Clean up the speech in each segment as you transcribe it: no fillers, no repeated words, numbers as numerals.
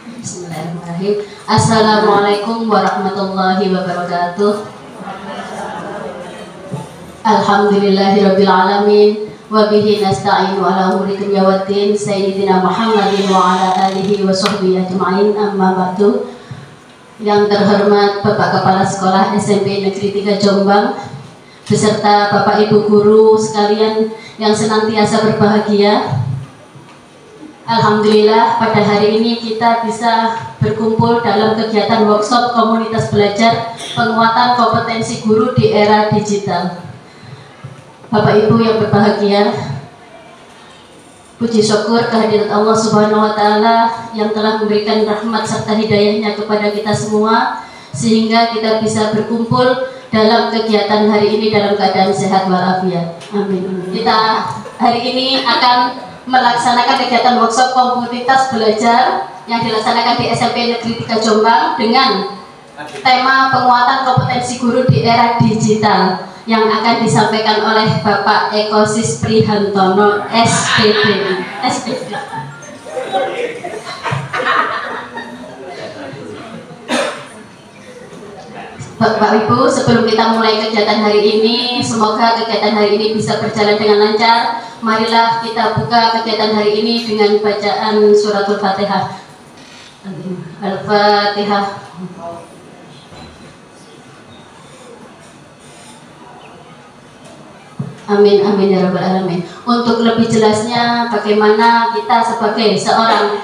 Bismillahirrahmanirrahim. Assalamualaikum warahmatullahi wabarakatuh. Alhamdulillahirabbil alamin wa bihi nasta'inu ala umuri dunya waddin sayyidina Muhammadin wa ala alihi wa sahbihi ajma'in, amma ba'du. Yang terhormat Bapak Kepala Sekolah SMP Negeri 3 Jombang beserta Bapak Ibu guru sekalian yang senantiasa berbahagia. Alhamdulillah pada hari ini kita bisa berkumpul dalam kegiatan workshop komunitas belajar penguatan kompetensi guru di era digital. Bapak Ibu yang berbahagia, puji syukur kehadirat Allah Subhanahu wa Ta'ala yang telah memberikan rahmat serta hidayahnya kepada kita semua sehingga kita bisa berkumpul dalam kegiatan hari ini dalam keadaan sehat walafiat. Amin. Kita hari ini akan melaksanakan kegiatan workshop komunitas belajar yang dilaksanakan di SMP Negeri 3 Jombang dengan tema penguatan kompetensi guru di era digital yang akan disampaikan oleh Bapak Eko Sisprihantono SPD. Bapak Ibu, sebelum kita mulai kegiatan hari ini, semoga kegiatan hari ini bisa berjalan dengan lancar. Marilah kita buka kegiatan hari ini dengan bacaan suratul Fatihah. Al-Fatihah. Amin, amin ya rabbal alamin. Untuk lebih jelasnya bagaimana kita sebagai seorang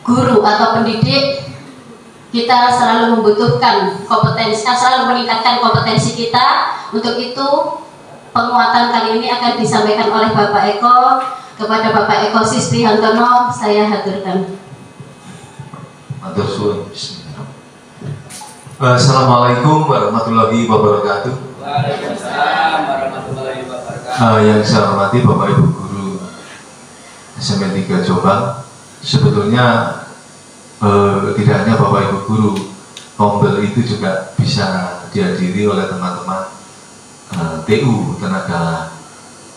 guru atau pendidik, kita selalu membutuhkan kompetensi, selalu meningkatkan kompetensi kita. Untuk itu penguatan kali ini akan disampaikan oleh Bapak Eko. Kepada Bapak Eko Sisprihantono saya haturkan. Assalamualaikum warahmatullahi wabarakatuh. Waalaikumsalam warahmatullahi wabarakatuh. Yang saya hormati Bapak Ibu guru SMP 3 Jombang, sebetulnya tidak hanya Bapak Ibu guru, Kombel itu juga bisa dihadiri oleh teman-teman TU, tenaga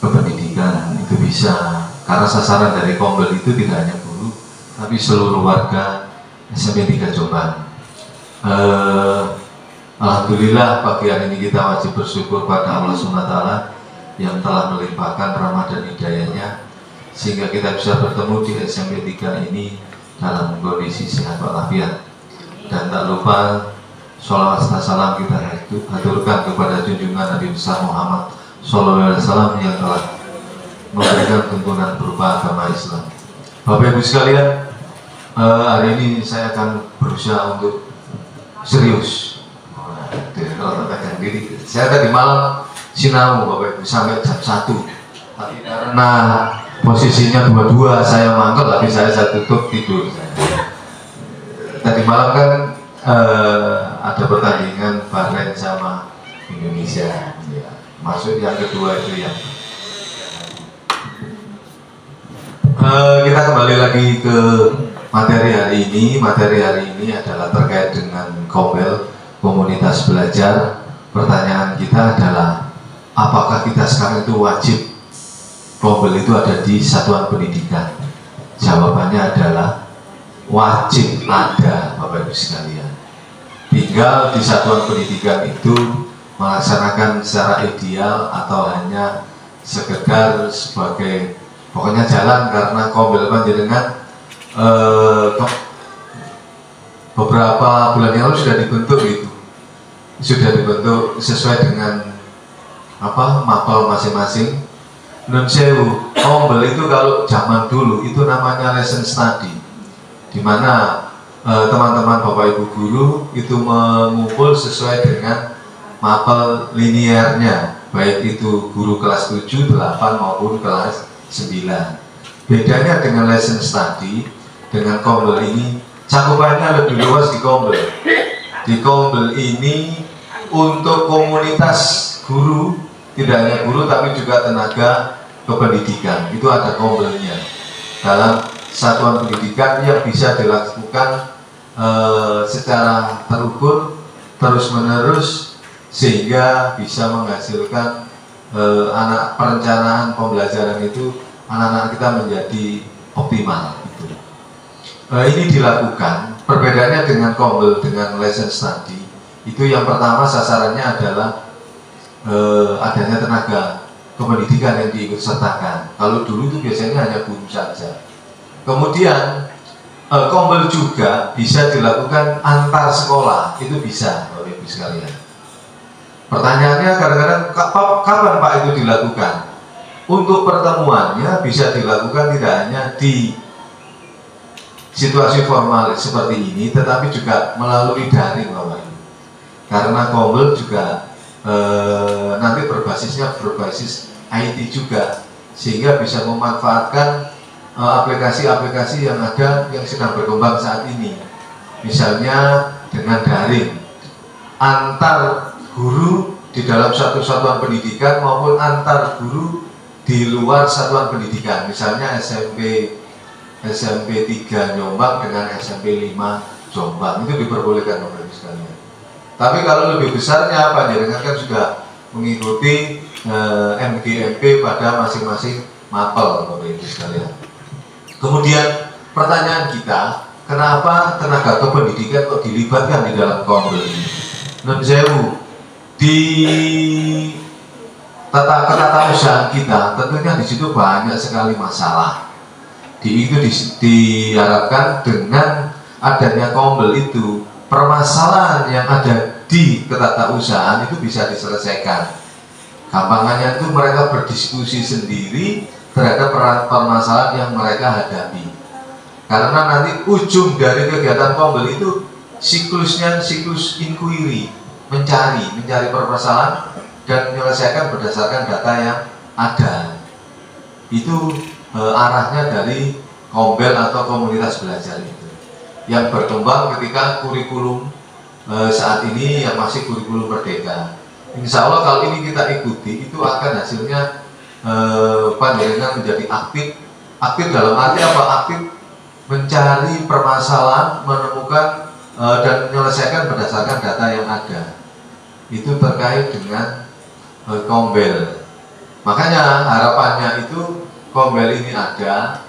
kependidikan, itu bisa, karena sasaran dari Kombel itu tidak hanya guru tapi seluruh warga SMP 3 Jombang. Alhamdulillah pagi hari ini kita wajib bersyukur pada Allah SWT yang telah melimpahkan rahmat dan hidayahnya sehingga kita bisa bertemu di SMP 3 ini dalam kondisi sehat walafiat. Dan tak lupa sholawat serta salam kita haturkan kepada junjungan Nabi besar Muhammad SAW yang telah memberikan tuntunan berupa agama Islam. Bapak Ibu sekalian, hari ini saya akan berusaha untuk serius. Saya tadi malam sinau Bapak Ibu sampai jam 1, tapi karena posisinya dua-dua saya mangkel, tapi saya tutup tidur. Tadi malam kan ada pertandingan Bahrain sama Indonesia ya. Masuk yang kedua itu ya. Kita kembali lagi ke materi hari ini. Materi hari ini adalah terkait dengan Kombel, komunitas belajar. Pertanyaan kita adalah, apakah kita sekarang itu wajib Kombel itu ada di satuan pendidikan? Jawabannya adalah wajib ada, Bapak Ibu sekalian. Tinggal di satuan pendidikan itu melaksanakan secara ideal atau hanya sekedar sebagai pokoknya jalan, karena Kombel panjenengan beberapa bulan yang lalu sudah dibentuk itu. Sudah dibentuk sesuai dengan mapel masing-masing. Nun sewu, Kombel itu kalau zaman dulu itu namanya lesson study, di mana teman-teman Bapak Ibu guru itu mengumpul sesuai dengan mapel linearnya, baik itu guru kelas 7, 8 maupun kelas 9. Bedanya dengan lesson study dengan Kombel ini, cakupannya lebih luas di Kombel. Di Kombel ini untuk komunitas guru, tidak hanya guru tapi juga tenaga kependidikan, itu ada Kombelnya dalam satuan pendidikan yang bisa dilakukan secara terukur terus-menerus sehingga bisa menghasilkan anak perencanaan pembelajaran itu anak-anak kita menjadi optimal. ini dilakukan, perbedaannya dengan Kombel, dengan lesson study, itu yang pertama sasarannya adalah adanya tenaga kependidikan yang diikut sertakan. Kalau dulu itu biasanya hanya guru saja. Kemudian Kombel juga bisa dilakukan antar sekolah, itu bisa, Bapak Ibu sekalian. Pertanyaannya kadang-kadang kapan Pak itu dilakukan? Untuk pertemuannya bisa dilakukan tidak hanya di situasi formal seperti ini, tetapi juga melalui daring, Bapak Ibu. Karena Kombel juga nanti berbasis IT juga, sehingga bisa memanfaatkan aplikasi-aplikasi yang ada yang sedang berkembang saat ini. Misalnya dengan daring antar guru di dalam satu satuan pendidikan maupun antar guru di luar satuan pendidikan, misalnya SMP 3 Jombang dengan SMP 5 Jombang, itu diperbolehkan Bapak Ibu sekalian. Tapi kalau lebih besarnya panjenengan kan sudah mengikuti MGMP pada masing-masing mapel Bapak Ibu sekalian. Kemudian pertanyaan kita, kenapa tenaga kependidikan kok dilibatkan di dalam Kombel ini? Nun sewu, di tata usaha kita tentunya di situ banyak sekali masalah. Diharapkan dengan adanya Kombel itu, permasalahan yang ada di ketatausahaan itu bisa diselesaikan. Gampangannya itu mereka berdiskusi sendiri terhadap permasalahan yang mereka hadapi. Karena nanti ujung dari kegiatan Kombel itu siklusnya siklus inquiry, mencari permasalahan dan menyelesaikan berdasarkan data yang ada. Itu arahnya dari Kombel atau komunitas belajar itu, yang berkembang ketika kurikulum saat ini yang masih kurikulum merdeka. Insya Allah kalau ini kita ikuti, itu akan hasilnya panjenengan menjadi aktif dalam arti apa? Aktif mencari permasalahan, menemukan dan menyelesaikan berdasarkan data yang ada. Itu terkait dengan Kombel. Makanya harapannya itu Kombel ini ada,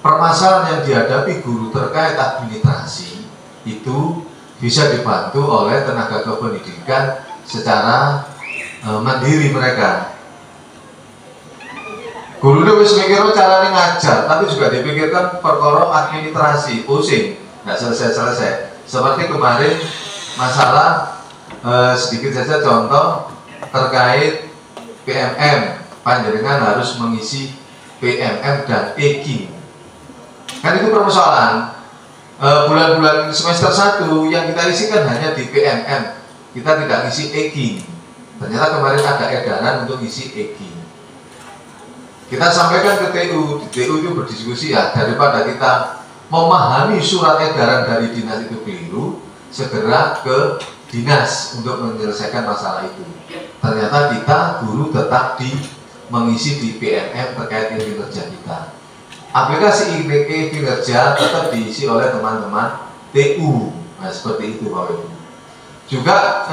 permasalahan yang dihadapi guru terkait administrasi itu bisa dibantu oleh tenaga kependidikan secara mandiri mereka. Guru itu wis mikir caranya ngajar, tapi juga dipikirkan perkara administrasi, pusing, nggak selesai-selesai. Seperti kemarin masalah sedikit saja contoh terkait PMM, panjenengan harus mengisi PMM dan EKI. Kan itu persoalan bulan-bulan semester 1 yang kita isi kan hanya di PMM, kita tidak isi EKI. Ternyata kemarin ada edaran untuk isi EKI. Kita sampaikan ke TU, di TU itu berdiskusi ya, daripada kita memahami surat edaran dari dinas itu keliru, segera ke dinas untuk menyelesaikan masalah itu. Ternyata kita guru tetap mengisi di PMM terkait kinerja kita. Aplikasi kinerja tetap diisi oleh teman-teman TU. Nah, seperti itu Bapak Ibu. Juga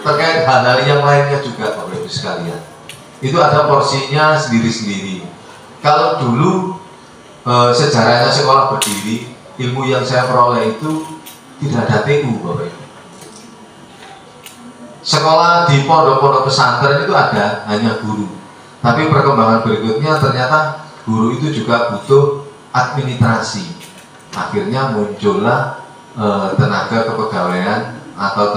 terkait hal-hal yang lainnya juga Bapak Ibu sekalian. Itu ada porsinya sendiri-sendiri. Kalau dulu sejarahnya sekolah berdiri, ilmu yang saya peroleh itu tidak ada TU Bapak Ibu. Sekolah di pondok-pondok pesantren itu ada, hanya guru. Tapi perkembangan berikutnya ternyata guru itu juga butuh administrasi. Akhirnya muncullah tenaga kepegawaian atau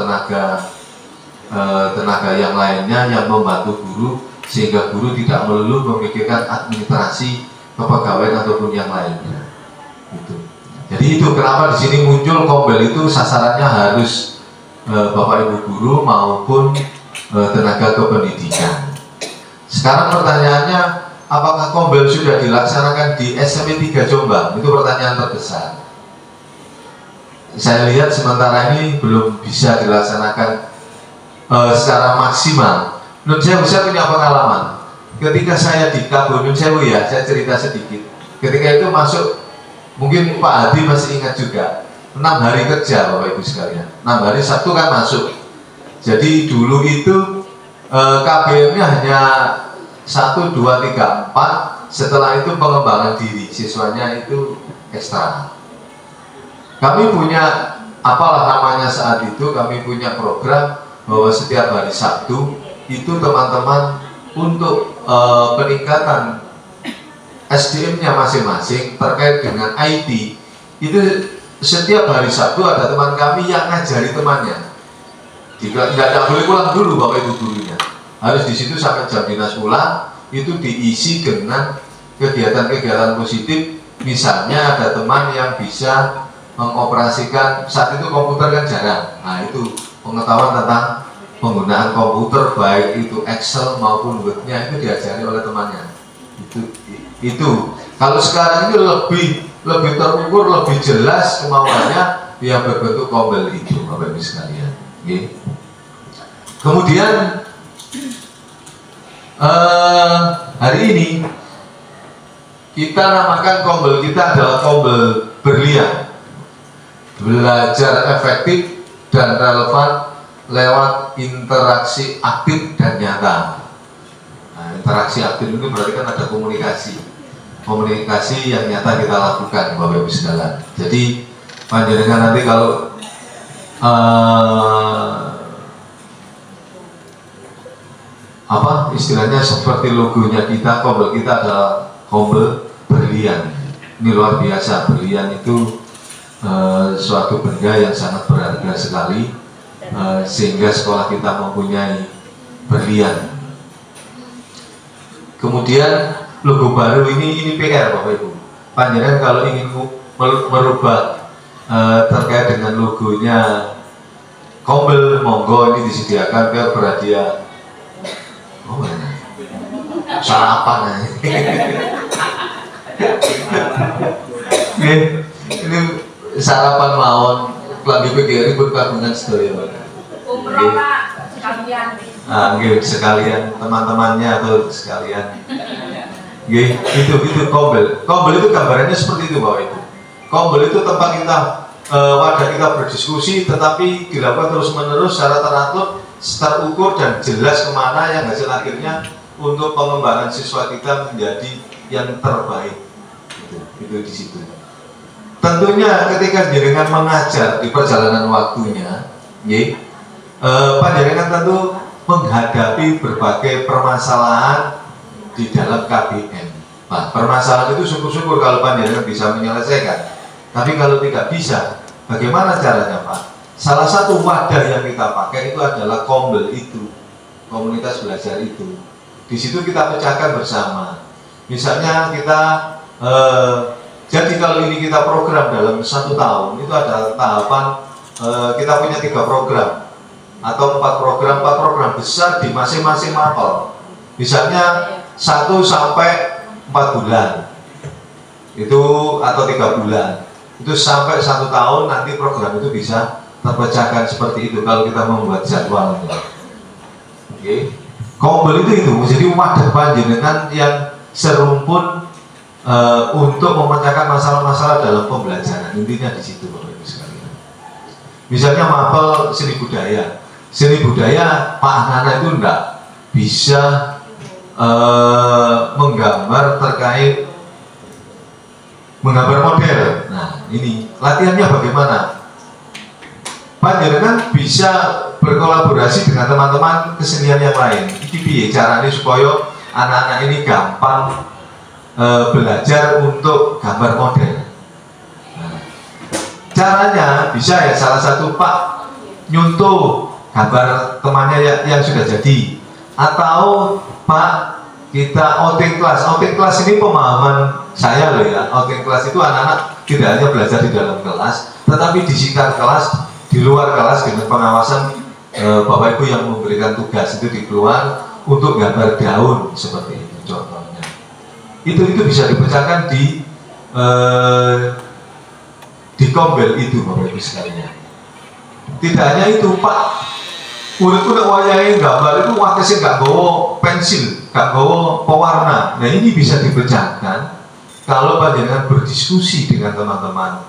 tenaga yang lainnya yang membantu guru, sehingga guru tidak melulu memikirkan administrasi kepegawaian ataupun yang lainnya. Gitu. Jadi itu kenapa di sini muncul Kombel itu sasarannya harus Bapak Ibu guru maupun tenaga kependidikan. Sekarang pertanyaannya, apakah Kombel sudah dilaksanakan di SMP 3 Jombang? Itu pertanyaan terbesar. Saya lihat sementara ini belum bisa dilaksanakan secara maksimal. Nun Sewu, saya punya pengalaman. Ketika saya di Kabo Nun Sewu ya, saya cerita sedikit. Ketika itu masuk, mungkin Pak Hadi masih ingat juga, 6 hari kerja Bapak Ibu sekalian. 6 hari, Sabtu kan masuk. Jadi dulu itu KBM-nya hanya 1, 2, 3, 4 setelah itu pengembangan diri siswanya itu ekstra. Kami punya apalah namanya saat itu, kami punya program bahwa setiap hari Sabtu itu teman-teman untuk peningkatan SDM-nya masing-masing terkait dengan IT itu setiap hari Sabtu ada teman kami yang ngajari temannya. Jika tidak boleh pulang dulu Bapak Ibu gurunya, harus di situ sampai jam dinas pulang, itu diisi dengan kegiatan-kegiatan positif. Misalnya ada teman yang bisa mengoperasikan, saat itu komputer kan jarang, nah itu pengetahuan tentang penggunaan komputer baik itu Excel maupun Word-nya itu diajari oleh temannya. Itu kalau sekarang itu lebih terukur, lebih jelas kemauannya yang berbentuk kombel itu Bapak Ibu sekalian. Okay. Kemudian hari ini kita namakan kombel kita adalah kombel berlian, belajar efektif dan relevan lewat interaksi aktif dan nyata. Nah, interaksi aktif itu berarti kan ada komunikasi yang nyata kita lakukan Bapak Ibu sekalian. Jadi panjenengan nanti kalau apa istilahnya seperti logonya kita, kombel kita adalah kombel berlian. Ini luar biasa, berlian itu suatu benda yang sangat berharga sekali, sehingga sekolah kita mempunyai berlian. Kemudian logo baru ini PR Bapak Ibu. Panjenengan kalau ingin merubah terkait dengan logonya kombel, monggo ini disediakan ke berhadiah. Oh, sarapan ini sarapan mawon klambi PGRI bergabungan sedaya. Umroh Pak, sekalian. Sekalian teman-temannya atau sekalian. Itu kombel. Kombel itu gambarannya seperti itu Bapak Ibu. Kombel itu tempat kita wadah kita berdiskusi, tetapi dilakukan terus-menerus secara teratur, terukur dan jelas kemana yang hasil akhirnya untuk pengembangan siswa kita menjadi yang terbaik. Itu di situ. Tentunya ketika jenengan mengajar di perjalanan waktunya, panjenengan tentu menghadapi berbagai permasalahan di dalam KBM. Nah, permasalahan itu syukur-syukur kalau panjenengan bisa menyelesaikan. Tapi kalau tidak bisa, bagaimana caranya Pak? Salah satu wadah yang kita pakai itu adalah kombel itu, komunitas belajar itu. Di situ kita pecahkan bersama. Misalnya kita jadi kalau ini kita program dalam 1 tahun itu ada tahapan kita punya 3 program atau 4 program besar di masing-masing mapel. Misalnya 1 sampai 4 bulan itu atau 3 bulan itu sampai 1 tahun nanti program itu bisa terpecahkan seperti itu kalau kita membuat jadwalnya. Oke. Kombel itu jadi wadah panjenengan yang serumpun untuk memecahkan masalah-masalah dalam pembelajaran. Intinya di situ Bapak Ibu sekalian. Misalnya mapel seni budaya Pak Nana itu enggak bisa menggambar terkait menggambar model. Nah, ini latihannya bagaimana? Panjenengan bisa berkolaborasi dengan teman-teman kesenian yang lain. Ini piye caranya supaya anak-anak ini gampang belajar untuk gambar model. Nah, caranya bisa ya salah satu Pak nyuntuh gambar temannya yang sudah jadi, atau Pak kita outing kelas ini pemahaman saya loh ya. Outing kelas itu anak-anak tidak hanya belajar di dalam kelas, tetapi di sekitar kelas, di luar kelas dengan pengawasan Bapak Ibu yang memberikan tugas itu di keluar untuk gambar daun seperti itu contohnya. Itu bisa dipecahkan di kombel itu Bapak Ibu sekalian. Tidak hanya itu Pak, muridku nak wayahe gambar itu wakasnya nggak bawa pensil, nggak bawa pewarna. Nah ini bisa dipecahkan kalau panjenengan berdiskusi dengan teman-teman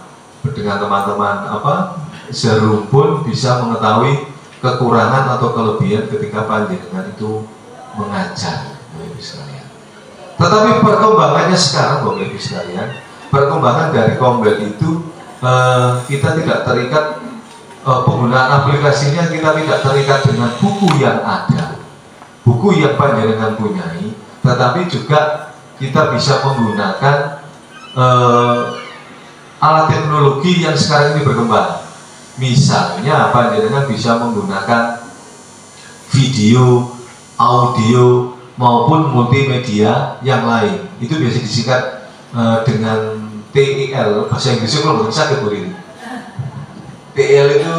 serumpun, bisa mengetahui kekurangan atau kelebihan ketika panjenengan itu mengajar Bapak Ibu sekalian. Tetapi perkembangannya sekarang Bapak Ibu sekalian, perkembangan dari Kombel itu kita tidak terikat penggunaan aplikasinya, kita tidak terikat dengan buku yang ada, buku yang panjenengan punyai, tetapi juga kita bisa menggunakan alat teknologi yang sekarang ini berkembang. Misalnya panjenengan bisa menggunakan video, audio maupun multimedia yang lain. Itu biasa disingkat dengan TEL, bahasa Inggrisnya kalau bisa kemudian. TEL itu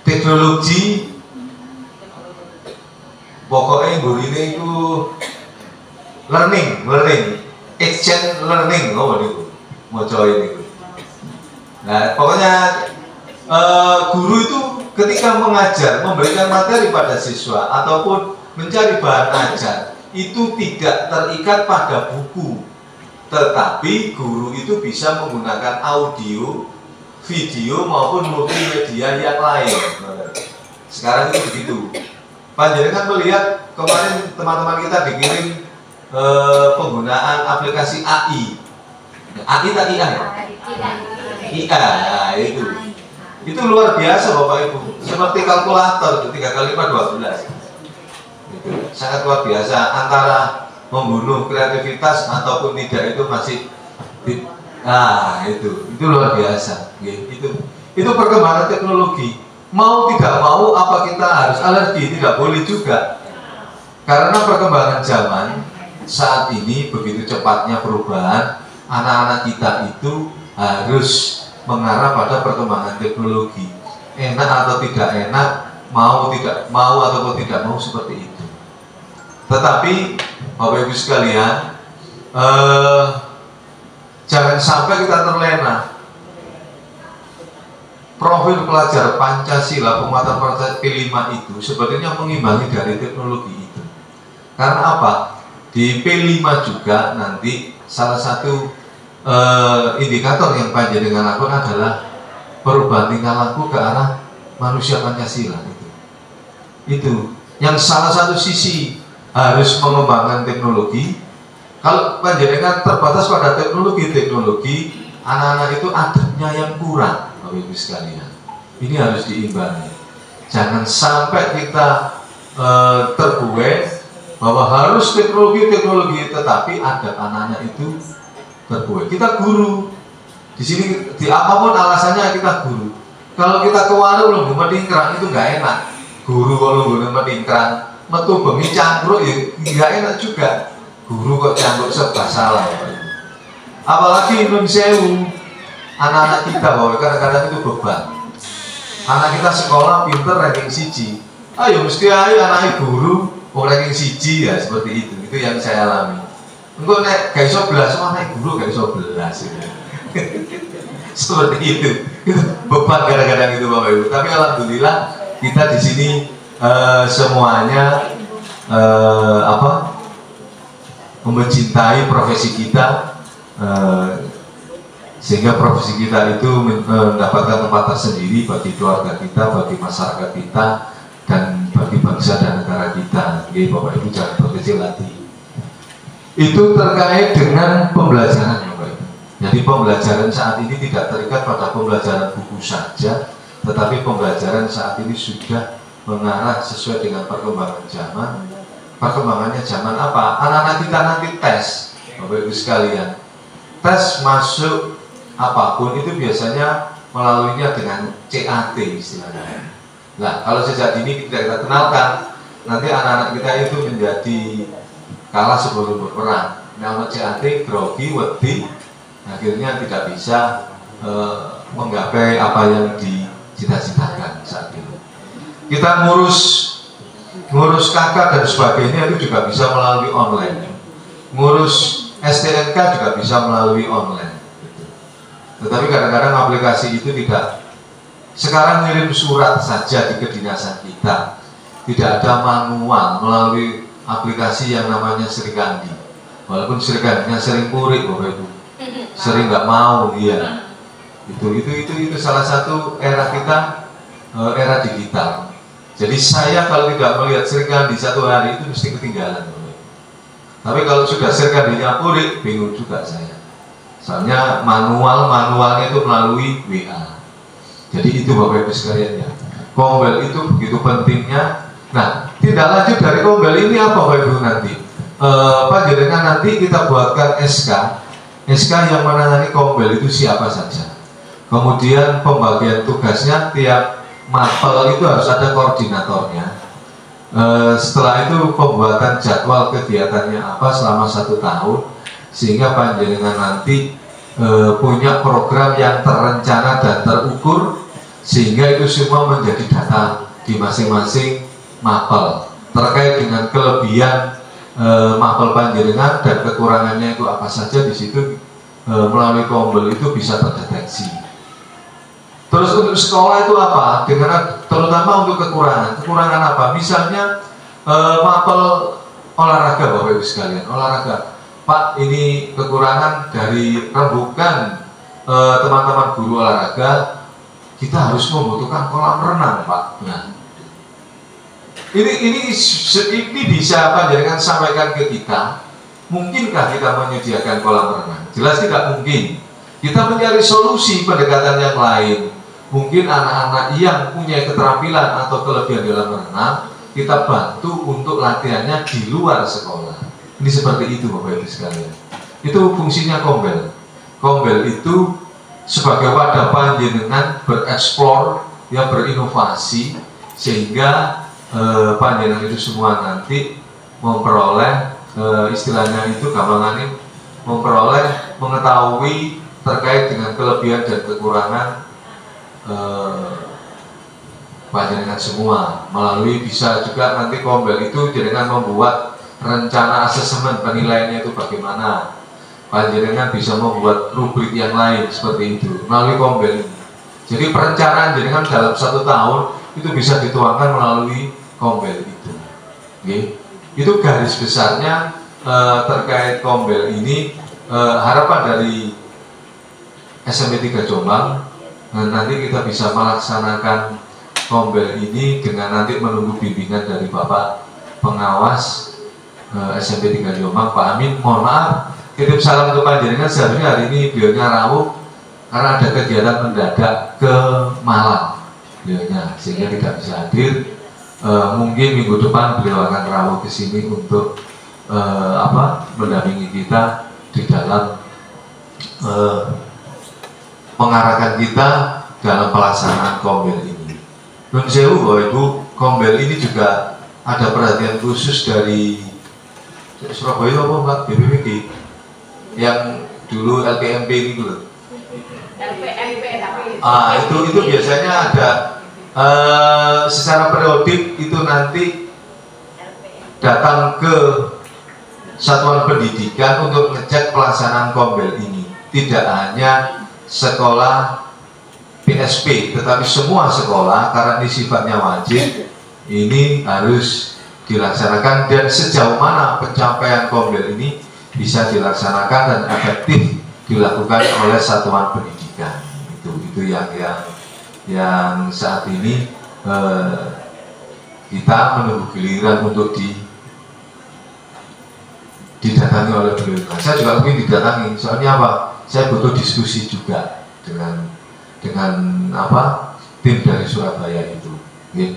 teknologi, pokoknya ini itu learning, exchange learning, itu mau join itu. Nah, pokoknya guru itu ketika mengajar, memberikan materi pada siswa ataupun mencari bahan ajar, itu tidak terikat pada buku, tetapi guru itu bisa menggunakan audio, video maupun multimedia yang lain. Sekarang itu begitu. Panjenengan melihat kemarin teman-teman kita dikirim penggunaan aplikasi AI. AI tak IA ya? IA, nah, itu luar biasa Bapak Ibu. Seperti kalkulator itu 3 kali 4 12. Itu sangat luar biasa. Antara membunuh kreativitas ataupun tidak itu masih itu luar biasa. Itu perkembangan teknologi. Mau tidak mau apa kita harus alergi? Tidak boleh juga. Karena perkembangan zaman saat ini begitu cepatnya perubahan, anak-anak kita itu harus mengarah pada perkembangan teknologi. Enak atau tidak enak, mau atau tidak mau seperti itu. Tetapi Bapak Ibu sekalian, jangan sampai kita terlena. Profil pelajar Pancasila, penguatan Pancasila P5 itu sebetulnya mengimbangi dari teknologi itu. Karena apa? Di P5 juga nanti salah satu indikator yang panjenengan lakukan adalah perubahan tingkah laku ke arah manusia Pancasila itu yang salah satu sisi harus mengembangkan teknologi. Kalau panjenengan terbatas pada teknologi, anak-anak itu adabnya yang kurang, Bapak Ibu sekalian. Ini harus diimbangi. Jangan sampai kita terbuai bahwa harus teknologi, tetapi adab anak-anak itu terbuai. Kita guru di sini, di apapun alasannya kita guru. Kalau kita ke warung belum medingkrang itu nggak enak. Guru kalau belum medingkrang, metu bengi cangkruk ya nggak enak juga. Guru kok cangkruk serba salah. Apalagi nun sewu, anak-anak kita bahwa kadang-kadang itu beban. Anak kita sekolah pinter ranking siji. Ayo mesti ayo anak guru ranking siji ya, seperti itu. Itu yang saya alami. Enggak nek gak iso belas, anak guru gak iso belas gitu. Seperti itu beban kadang-kadang itu Bapak Ibu. Tapi alhamdulillah kita di sini semuanya mencintai profesi kita, sehingga profesi kita itu mendapatkan tempat tersendiri bagi keluarga kita, bagi masyarakat kita, dan bagi bangsa dan negara kita. Jadi Bapak Ibu jangan berkecil hati. Itu terkait dengan pembelajaran Bapak Ibu. Jadi pembelajaran saat ini tidak terikat pada pembelajaran buku saja, tetapi pembelajaran saat ini sudah mengarah sesuai dengan perkembangan zaman. Perkembangannya zaman apa? Anak-anak kita nanti tes, Bapak Ibu sekalian. Tes masuk apapun itu biasanya melaluinya dengan CAT istilahnya. Nah, kalau sejak dini kita kenalkan, nanti anak-anak kita itu menjadi kalah sebelum berperang. Nama CAT, grogi, wedi, akhirnya tidak bisa menggapai apa yang dicita-citakan saat ini. Kita ngurus kakak dan sebagainya itu juga bisa melalui online. Ngurus STNK juga bisa melalui online. Tetapi kadang-kadang aplikasi itu tidak. Sekarang ngirim surat saja di kedinasan kita, tidak ada manual melalui aplikasi yang namanya Serikandi. Walaupun Serikandinya sering purik Bapak Ibu, sering nggak mau, iya. Itu salah satu era kita, era digital. Jadi saya kalau tidak melihat Serikandi satu hari itu mesti ketinggalan. Tapi kalau sudah sekadinya purik, bingung juga saya. Soalnya manualnya itu melalui WA. Jadi itu Bapak Ibu sekalian ya. Kombel itu begitu pentingnya. Nah, tidak lanjut dari kombel ini apa Bapak Ibu nanti? Panjenengan nanti kita buatkan SK yang menangani kombel itu siapa saja. Kemudian pembagian tugasnya tiap mapel itu harus ada koordinatornya. Setelah itu pembuatan jadwal kegiatannya apa selama 1 tahun, sehingga panjenengan nanti punya program yang terencana dan terukur, sehingga itu semua menjadi data di masing-masing mapel terkait dengan kelebihan mapel panjenengan dan kekurangannya itu apa saja. Di situ melalui kombel itu bisa terdeteksi. Terus untuk sekolah itu apa? Dengan terutama untuk kekurangan apa? Misalnya mapel olahraga Bapak Ibu sekalian, olahraga. Pak, ini kekurangan dari rembukan teman-teman guru olahraga, kita harus membutuhkan kolam renang, Pak. Nah, ini bisa panjenengan sampaikan ke kita. Mungkinkah kita menyediakan kolam renang? Jelas tidak mungkin. Kita mencari solusi pendekatan yang lain. Mungkin anak-anak yang punya keterampilan atau kelebihan dalam renang, kita bantu untuk latihannya di luar sekolah. Ini seperti itu Bapak Ibu sekalian. Itu fungsinya kombel. Kombel itu sebagai wadah panjenengan bereksplor, ya berinovasi, sehingga panjenengan itu semua nanti memperoleh istilahnya itu gampangannya memperoleh mengetahui terkait dengan kelebihan dan kekurangan panjenengan semua. Melalui bisa juga nanti kombel itu dengan membuat rencana asesmen penilaiannya itu bagaimana. Panjenengan bisa membuat rubrik yang lain seperti itu melalui kombel ini. Jadi perencanaan jenengan dalam 1 tahun itu bisa dituangkan melalui kombel itu. Okay. Itu garis besarnya terkait kombel ini. Harapan dari SMP 3 Jombang nanti kita bisa melaksanakan kombel ini dengan nanti menunggu bimbingan dari Bapak Pengawas SMP 3 Jombang, Pak Amin. Mohon maaf, titip salam untuk panjenengan. Seharusnya hari ini beliaunya rawuh karena ada kegiatan mendadak ke Malang beliaunya, sehingga tidak bisa hadir. Mungkin minggu depan beliau akan rawuh ke sini untuk mendampingi kita di dalam mengarahkan kita dalam pelaksanaan kombel ini. Nun sewu Bapak Ibu, kombel ini juga ada perhatian khusus dari Surabaya apa Mbak BPPG yang dulu LPMP ini dulu. LPMP Itu biasanya ada secara periodik itu nanti datang ke satuan pendidikan untuk ngecek pelaksanaan kombel ini. Tidak hanya sekolah PSP, tetapi semua sekolah karena ini sifatnya wajib, ini harus dilaksanakan. Dan sejauh mana pencapaian kombel ini bisa dilaksanakan dan efektif dilakukan oleh satuan pendidikan. Itu yang saat ini kita menunggu giliran untuk didatangi oleh beliau. Saya juga mungkin didatangi, soalnya apa? Saya butuh diskusi juga dengan tim dari Surabaya itu.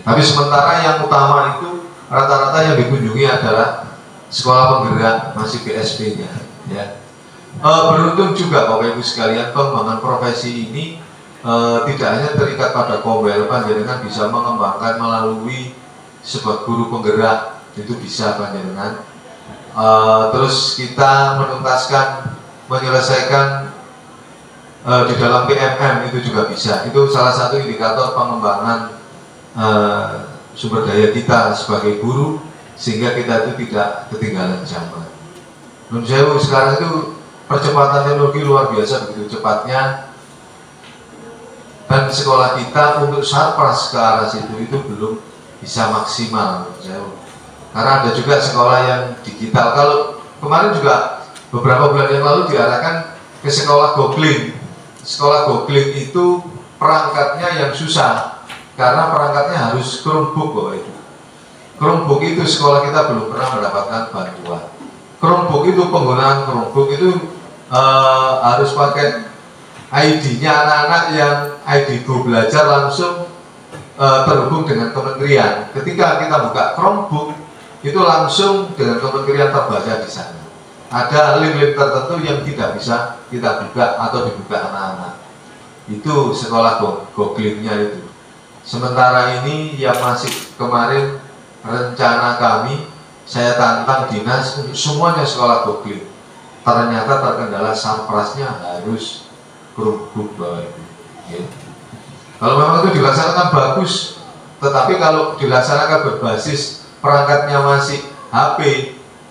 Tapi sementara yang utama itu rata-rata yang dikunjungi adalah sekolah penggerak, masih PSP-nya. Ya. Beruntung juga Bapak Ibu sekalian, pengembangan profesi ini tidak hanya terikat pada kombel, panjenengan bisa mengembangkan melalui sebuah guru penggerak, itu bisa panjenengan. Terus kita menuntaskan, menyelesaikan di dalam PMM itu juga bisa. Itu salah satu indikator pengembangan sumber daya kita sebagai guru, sehingga kita itu tidak ketinggalan zaman. Nun sewu, sekarang itu percepatan teknologi luar biasa, begitu cepatnya, dan sekolah kita untuk sarpras ke arah situ itu belum bisa maksimal. Nun sewu, karena ada juga sekolah yang digital. Kalau kemarin juga beberapa bulan yang lalu diarahkan ke sekolah googling. Sekolah googling itu perangkatnya yang susah, karena perangkatnya harus Chromebook Bapak Ibu. Chromebook itu sekolah kita belum pernah mendapatkan bantuan. Chromebook itu, penggunaan Chromebook itu harus pakai ID-nya anak-anak yang ID Go Belajar langsung terhubung dengan kementerian. Ketika kita buka Chromebook itu langsung dengan kementerian terbaca di sana. Ada link-link tertentu yang tidak bisa kita buka atau dibuka anak-anak. Itu sekolah googlingnya itu. Sementara ini yang masih kemarin rencana kami, saya tantang dinas untuk semuanya sekolah googling. Ternyata terkendala samplasnya harus Chromebook Bapak Ibu. Ya. Kalau memang itu dilaksanakan bagus, tetapi kalau dilaksanakan berbasis perangkatnya masih HP,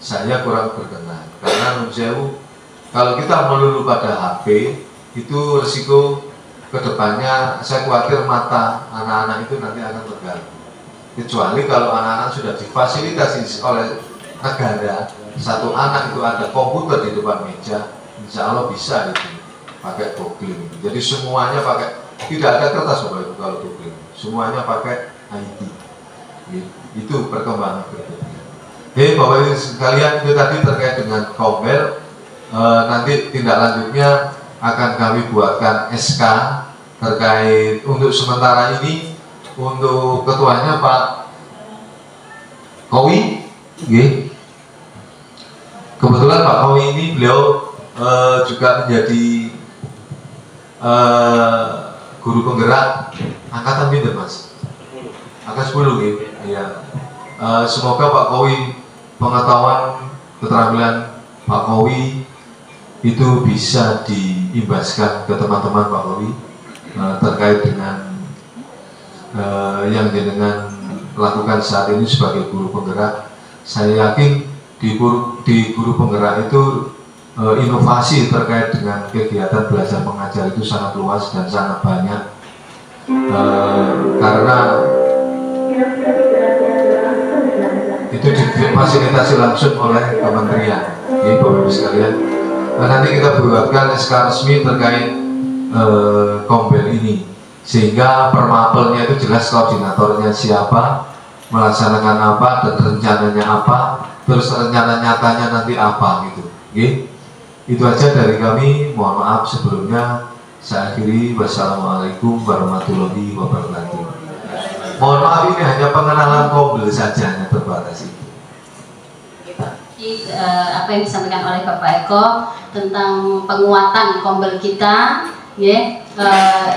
saya kurang berkenan. Karena menurut saya, kalau kita melulu pada HP, itu risiko kedepannya saya khawatir mata anak-anak itu nanti akan terganggu. Kecuali kalau anak-anak sudah difasilitasi oleh negara, satu anak itu ada komputer di depan meja, insya Allah bisa itu pakai googling. Jadi semuanya pakai, tidak ada kertas Bapak Ibu kalau googling, semuanya pakai IT. Itu perkembangan berikutnya. Oke Bapak Ibu sekalian, itu tadi terkait dengan Kombel. Nanti tindak lanjutnya akan kami buatkan SK terkait untuk sementara ini untuk ketuanya Pak Kowi. Kebetulan Pak Kowi ini beliau juga menjadi guru penggerak angkatan pinter Mas, angkatan 10 gitu. Ya. Semoga Pak Kowi, pengetahuan keterampilan Pak Kowi itu bisa diimbaskan ke teman-teman Pak Kowi terkait dengan yang jenengan lakukan saat ini sebagai guru penggerak. Saya yakin di guru penggerak itu inovasi terkait dengan kegiatan belajar mengajar itu sangat luas dan sangat banyak, karena itu difasilitasi langsung oleh kementerian. Jadi Bapak Ibu sekalian, nanti kita buatkan SK resmi terkait Kombel ini, sehingga permapelnya itu jelas koordinatornya siapa, melaksanakan apa, dan rencananya apa, terus rencana nyatanya nanti apa gitu. Itu aja dari kami. Mohon maaf sebelumnya. Saya akhiri. Wassalamualaikum warahmatullahi wabarakatuh. Mohon maaf, ini hanya pengenalan Kombel saja, hanya terbatas itu. Apa yang disampaikan oleh Bapak Eko tentang penguatan Kombel kita, ya.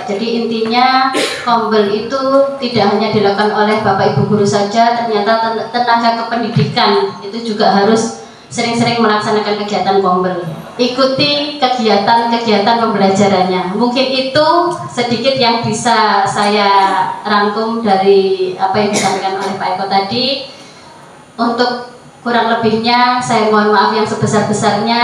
Jadi intinya Kombel itu tidak hanya dilakukan oleh Bapak Ibu guru saja, ternyata tenaga kependidikan itu juga harus sering-sering melaksanakan kegiatan Kombel. Ikuti kegiatan-kegiatan pembelajarannya. Mungkin itu sedikit yang bisa saya rangkum dari apa yang disampaikan oleh Pak Eko tadi. Untuk kurang lebihnya saya mohon maaf yang sebesar-besarnya.